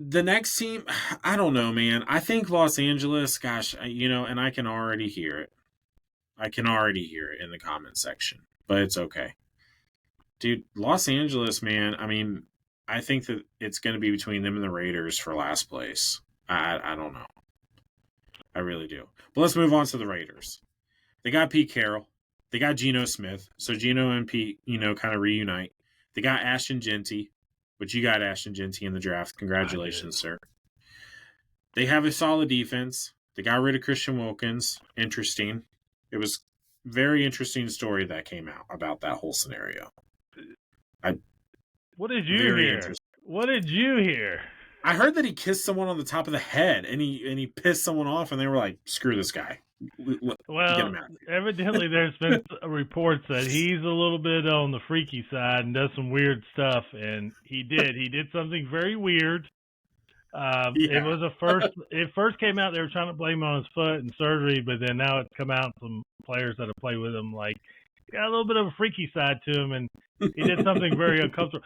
the next team, I don't know, man. I think Los Angeles, gosh, and I can already hear it. I can already hear it in the comment section, but it's okay. Dude, Los Angeles, man, I mean, I think that it's going to be between them and the Raiders for last place. I don't know. I really do. But let's move on to the Raiders. They got Pete Carroll. They got Geno Smith. So Geno and Pete, kind of reunite. They got Ashton Genty, but you got Ashton Genty in the draft. Congratulations, sir. They have a solid defense. They got rid of Christian Wilkins. Interesting. It was very interesting story that came out about that whole scenario. What did you hear? What did you hear? I heard that he kissed someone on the top of the head, and he pissed someone off, and they were like, "Screw this guy." Well, evidently there's been reports that he's a little bit on the freaky side and does some weird stuff, and he did something very weird. It was it first came out, they were trying to blame him on his foot and surgery, but then now it's come out, some players that have played with him, like, got a little bit of a freaky side to him, and he did something very uncomfortable.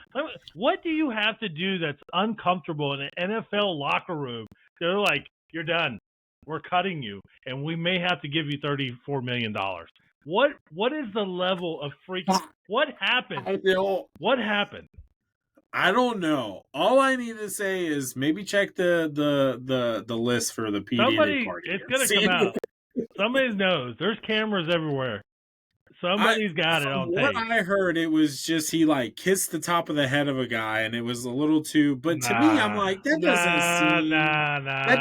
What do you have to do that's uncomfortable in an NFL locker room? They're like, you're done. We're cutting you, and we may have to give you $34 million. What is the level of freaking? What happened? What happened? I don't know. All I need to say is maybe check the list for the PDA party. It's gonna come out. Somebody knows. There's cameras everywhere. Somebody's got it on tape. What I heard, it was just he like kissed the top of the head of a guy, and it was a little too. But to me, I'm like, that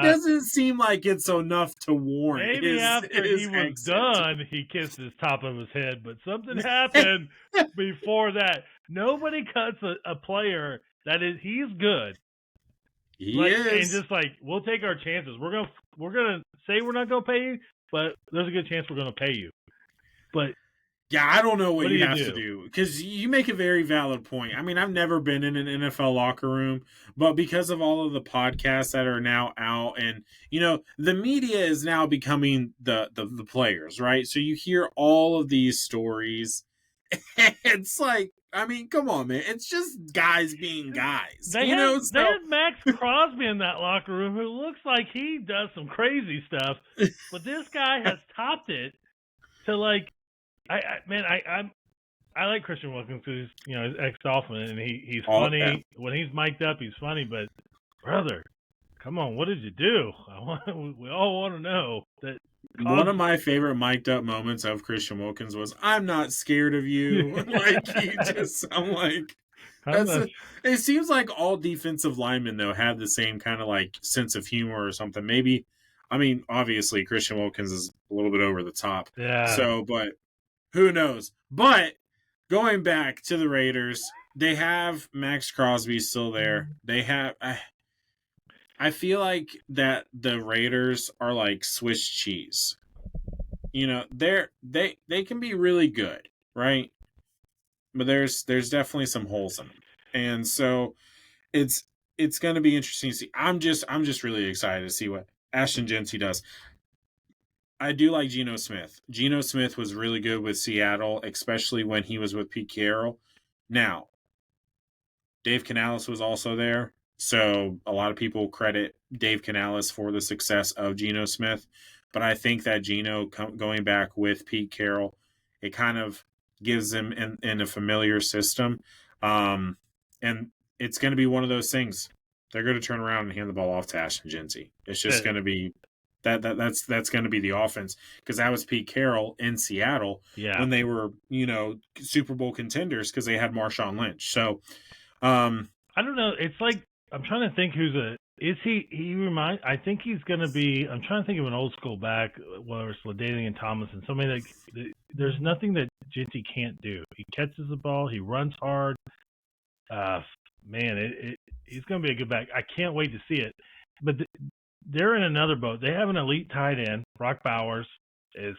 doesn't seem like it's enough to warrant. Maybe after he was done, he kissed his top of his head, but something happened before that. Nobody cuts a player he's good. He is, and just like, we'll take our chances. We're gonna say we're not gonna pay you, but there's a good chance we're gonna pay you. But yeah, I don't know what you have to do, because you make a very valid point. I mean, I've never been in an NFL locker room, but because of all of the podcasts that are now out, and the media is now becoming the players, right? So you hear all of these stories. It's like, I mean, come on, man. It's just guys being guys. They had Max Crosby in that locker room, who looks like he does some crazy stuff, but this guy has topped it to like. I like Christian Wilkins because he's ex-Dolphin, and he's funny. Yeah. When he's mic'd up, he's funny. But brother, come on, what did you do? We all want to know that. One of my favorite mic'd up moments of Christian Wilkins was, "I'm not scared of you." Like, I'm like, it seems like all defensive linemen though have the same kind of like sense of humor or something. Maybe, I mean, obviously Christian Wilkins is a little bit over the top. Yeah. So, but who knows? But going back to the Raiders, they have Max Crosby still there. They have. I feel like that the Raiders are like Swiss cheese. They can be really good, right? But there's definitely some holes in them, and so it's going to be interesting to see. I'm just really excited to see what Ashton Genty does. I do like Geno Smith. Geno Smith was really good with Seattle, especially when he was with Pete Carroll. Now, Dave Canales was also there, so a lot of people credit Dave Canales for the success of Geno Smith. But I think that Geno going back with Pete Carroll, it kind of gives him in a familiar system. And it's going to be one of those things. They're going to turn around and hand the ball off to Ashton Genty. It's just going to be that's going to be the offense, because that was Pete Carroll in Seattle when they were Super Bowl contenders, because they had Marshawn Lynch. So I don't know. It's like, I'm trying to think I think he's going to be, I'm trying to think of an old school back, whether it's LaDainian Tomlinson, somebody that there's nothing that Genty can't do. He catches the ball, he runs hard. Man, he's going to be a good back. I can't wait to see it. But they're in another boat. They have an elite tight end. Brock Bowers is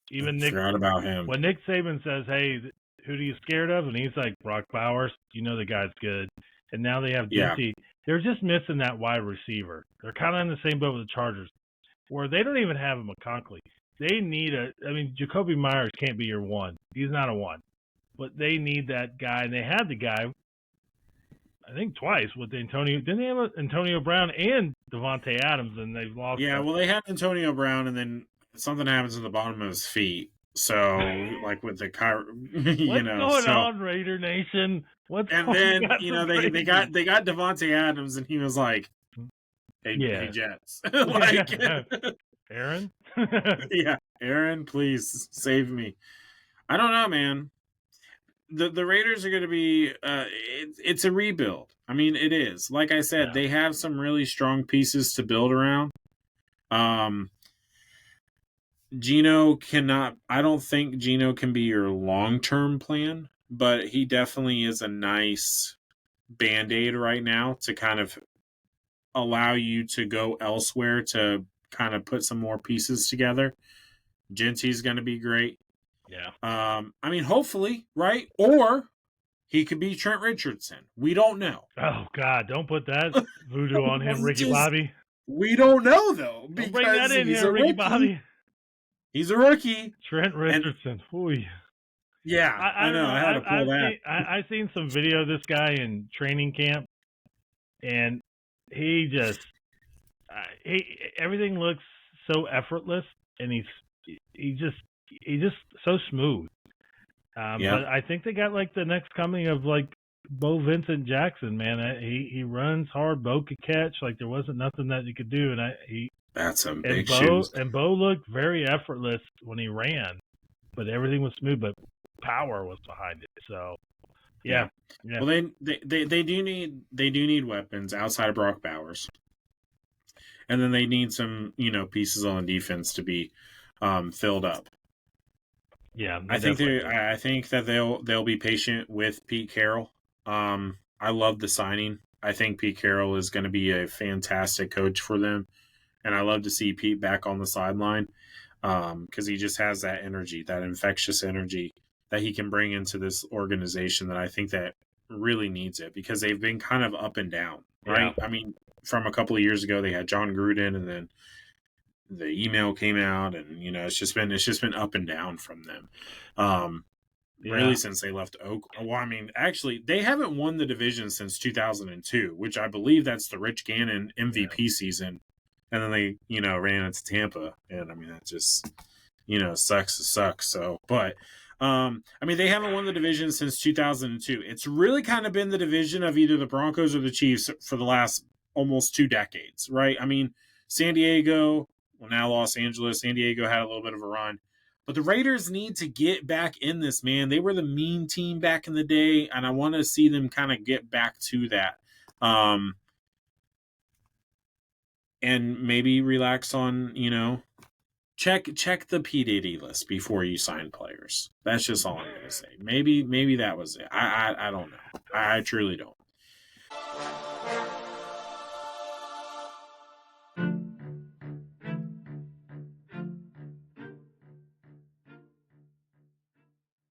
even Nick. Forgot about him. When Nick Saban says, "Hey, who are you scared of?" and he's like, "Brock Bowers," the guy's good. And now they have Genty. Yeah. They're just missing that wide receiver. They're kind of in the same boat with the Chargers, where they don't even have a McConkley. They need Jacoby Myers can't be your one. He's not a one. But they need that guy, and they had the guy I think twice with Antonio. Didn't they have Antonio Brown and Devontae Adams, and they've lost? Yeah, well, they had Antonio Brown, and then something happens at the bottom of his feet. So, like with the What's going so on, Raider Nation? What's and going then on? they got Devontae Adams, and he was like, "Hey Yeah. Jets, like, Aaron." yeah, Aaron, please save me." I don't know, man. The Raiders are going to be it's a rebuild. I mean, it is. Like I said, they have some really strong pieces to build around. Geno cannot. I don't think Geno can be your long-term plan, but he definitely is a nice band-aid right now to kind of allow you to go elsewhere to kind of put some more pieces together. Genty's going to be great. Yeah. I mean, hopefully, right? Or he could be Trent Richardson. We don't know. Oh God! Don't put that voodoo on him, Ricky Bobby. We don't know though, Don't bring that in he's here, a Ricky rookie. Bobby. He's a rookie. Trent Richardson. Yeah, I know. I had to pull that. I've seen some video of this guy in training camp, and he just everything looks so effortless, and he's just so smooth. But I think they got like the next coming of like Bo Vincent Jackson, man. He runs hard. Bo could catch. Like there wasn't nothing that he could do, and that's some big shoes. And Bo looked very effortless when he ran, but everything was smooth. But power was behind it. So yeah. Well, they do need weapons outside of Brock Bowers, and then they need some pieces on defense to be filled up. Yeah, I think that they'll be patient with Pete Carroll. I love the signing. I think Pete Carroll is going to be a fantastic coach for them, and I love to see Pete back on the sideline because he just has that energy, that infectious energy that he can bring into this organization that I think that really needs it because they've been kind of up and down, right? Yeah. I mean, from a couple of years ago, they had John Gruden, and then the email came out, and it's just been up and down from them. Really since they left Oak. Well, I mean, actually, they haven't won the division since 2002, which I believe that's the Rich Gannon MVP season. And then they, ran into Tampa, and I mean that just, sucks. So, but I mean, they haven't won the division since 2002. It's really kind of been the division of either the Broncos or the Chiefs for the last almost 2 decades, right? I mean, San Diego, well, now Los Angeles. San Diego had a little bit of a run. But the Raiders need to get back in this, man. They were the mean team back in the day, and I want to see them kind of get back to that. And maybe relax on, check the P80 list before you sign players. That's just all I'm going to say. Maybe that was it. I don't know. I truly don't.